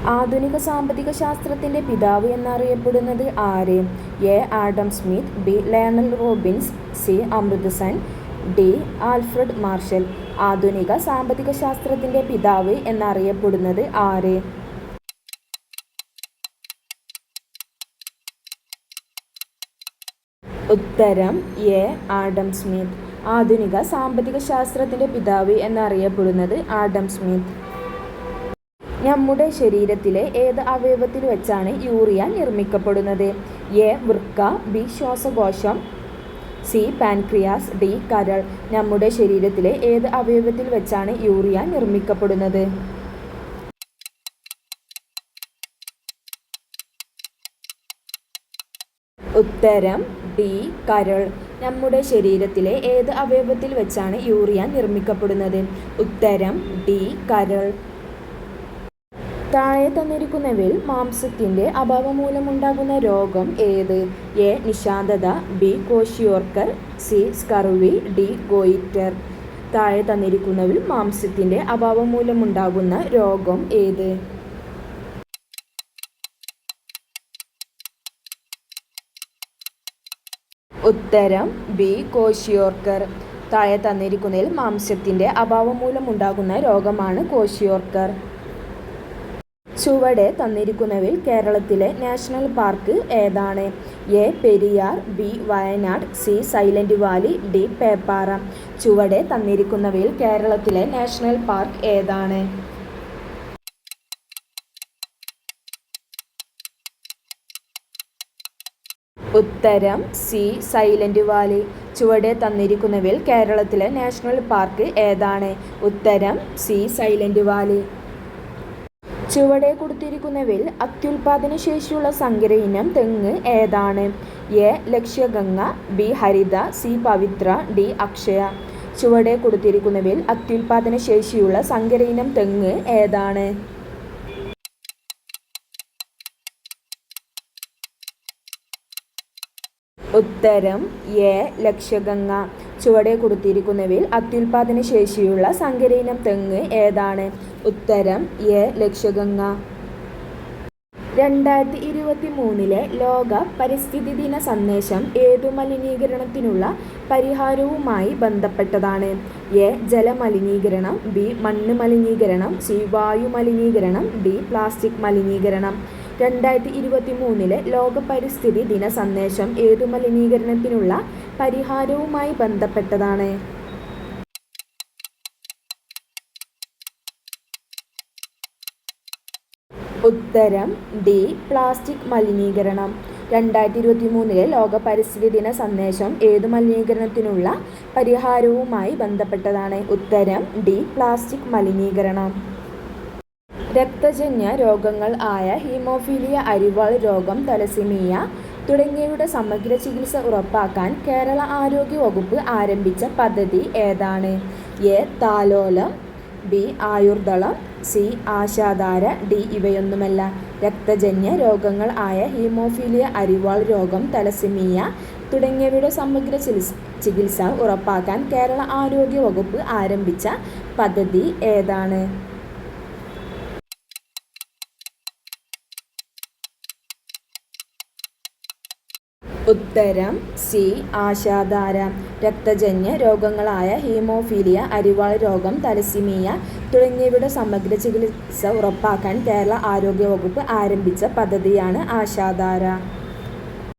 ആധുനിക സാമ്പത്തിക ശാസ്ത്രത്തിൻ്റെ പിതാവ് എന്നറിയപ്പെടുന്നത് ആര്? A. Adam Smith, B. Lionel Robbins, C. അമൃതസൻ, ഡി. Alfred Marshall. ആധുനിക സാമ്പത്തിക ശാസ്ത്രത്തിൻ്റെ പിതാവ് എന്നറിയപ്പെടുന്നത് ആര്? ഉത്തരം എ. Adam Smith. ആധുനിക സാമ്പത്തിക ശാസ്ത്രത്തിൻ്റെ പിതാവ് എന്നറിയപ്പെടുന്നത് ആഡം സ്മിത്ത്. നമ്മുടെ ശരീരത്തിലെ ഏത് അവയവത്തിൽ വെച്ചാണ് യൂറിയ നിർമ്മിക്കപ്പെടുന്നത്? എ. വൃക്ക, ബി. ശ്വാസകോശം, സി. Pancreas, D. കരൾ. നമ്മുടെ ശരീരത്തിലെ ഏത് അവയവത്തിൽ വെച്ചാണ് യൂറിയ നിർമ്മിക്കപ്പെടുന്നത്? ഉത്തരം ഡി. കരൾ. നമ്മുടെ ശരീരത്തിലെ ഏത് അവയവത്തിൽ വെച്ചാണ് യൂറിയ നിർമ്മിക്കപ്പെടുന്നത്? ഉത്തരം ഡി. കരൾ. താഴെ തന്നിരിക്കുന്നവയിൽ മാംസത്തിൻ്റെ അഭാവം മൂലമുണ്ടാകുന്ന രോഗം ഏത്? എ. നിശാന്തത, B. Kwashiorkor, C. Scurvy, D. Goitre. താഴെ തന്നിരിക്കുന്നവയിൽ മാംസത്തിൻ്റെ അഭാവം മൂലമുണ്ടാകുന്ന രോഗം ഏത്? ഉത്തരം ബി. കോഷിയോർക്കർ. താഴെ തന്നിരിക്കുന്നതിൽ മാംസത്തിൻ്റെ അഭാവം മൂലമുണ്ടാകുന്ന രോഗമാണ് കോഷിയോർക്കർ. ചുവടെ തന്നിരിക്കുന്നവയിൽ കേരളത്തിലെ നാഷണൽ പാർക്ക് ഏതാണ്? A. Periyar, B. Wayanad, C. Silent Valley, D. Peppara. ചുവടെ തന്നിരിക്കുന്നവയിൽ കേരളത്തിലെ നാഷണൽ പാർക്ക് ഏതാണ്? ഉത്തരം സി. Silent Valley. ചുവടെ തന്നിരിക്കുന്നവയിൽ കേരളത്തിലെ നാഷണൽ പാർക്ക് ഏതാണ്? ഉത്തരം സി. Silent Valley. ചുവടെ കൊടുത്തിരിക്കുന്നവയിൽ അത്യുൽപാദന ശേഷിയുള്ള സങ്കര ഇനം തെങ്ങ് ഏതാണ്? A. Lakshaganga, B. Haritha, C. Pavithra, D. Akshaya. ചുവടെ കൊടുത്തിരിക്കുന്നവയിൽ അത്യുൽപാദന ശേഷിയുള്ള സങ്കര ഇനം തെങ്ങ് ഏതാണ്? ഉത്തരം എ. ലക്ഷ്യഗംഗ. ചുവടെ കൊടുത്തിരിക്കുന്നവയിൽ അത്യുൽപാദന ശേഷിയുള്ള സങ്കര ഇനം തെങ്ങ് ഏതാണ്? ഉത്തരം എ. ലക്ഷ്യഗംഗ. 2023 ലോക പരിസ്ഥിതി ദിന സന്ദേശം ഏതു മലിനീകരണത്തിനുള്ള പരിഹാരവുമായി ബന്ധപ്പെട്ടതാണ്? എ. ജലമലിനീകരണം, ബി. മണ്ണ് മലിനീകരണം, സി. വായു മലിനീകരണം, ഡി. പ്ലാസ്റ്റിക് മലിനീകരണം. 2023 ലോക പരിസ്ഥിതി ദിന സന്ദേശം ഏതു മലിനീകരണത്തിനുള്ള പരിഹാരവുമായി ബന്ധപ്പെട്ടതാണ്? ഉത്തരം ഡി. പ്ലാസ്റ്റിക് മലിനീകരണം. 2023 ലോക പരിസ്ഥിതി ദിന സന്ദേശം ഏതു മലിനീകരണത്തിനുള്ള പരിഹാരവുമായി ബന്ധപ്പെട്ടതാണ്? ഉത്തരം ഡി. പ്ലാസ്റ്റിക് മലിനീകരണം. രക്തജന്യ രോഗങ്ങൾ ആയ ഹീമോഫീലിയ, അരിവാൾ രോഗം, തലസീമിയ തുടങ്ങിയവയുടെ സമഗ്ര ചികിത്സ ഉറപ്പാക്കാൻ കേരള ആരോഗ്യ വകുപ്പ് ആരംഭിച്ച പദ്ധതി ഏതാണ്? എ. താലോലം, B. Ayurdalam, C. Ashadhara, D. ഇവയൊന്നുമല്ല. രക്തജന്യ രോഗങ്ങൾ ആയ ഹീമോഫീലിയ, അരിവാൾ രോഗം, തലസീമിയ തുടങ്ങിയവയുടെ സമഗ്ര ചികിത്സ ഉറപ്പാക്കാൻ കേരള ആരോഗ്യ വകുപ്പ് ആരംഭിച്ച പദ്ധതി ഏതാണ്? ഉത്തരം സി. ആശാധാര. രക്തജന്യ രോഗങ്ങളായ ഹീമോഫീലിയ, അരിവാൾ രോഗം, തലസീമിയ തുടങ്ങിയവയുടെ സമഗ്ര ചികിത്സ ഉറപ്പാക്കാൻ കേരള ആരോഗ്യ വകുപ്പ് ആരംഭിച്ച പദ്ധതിയാണ് ആശാധാര.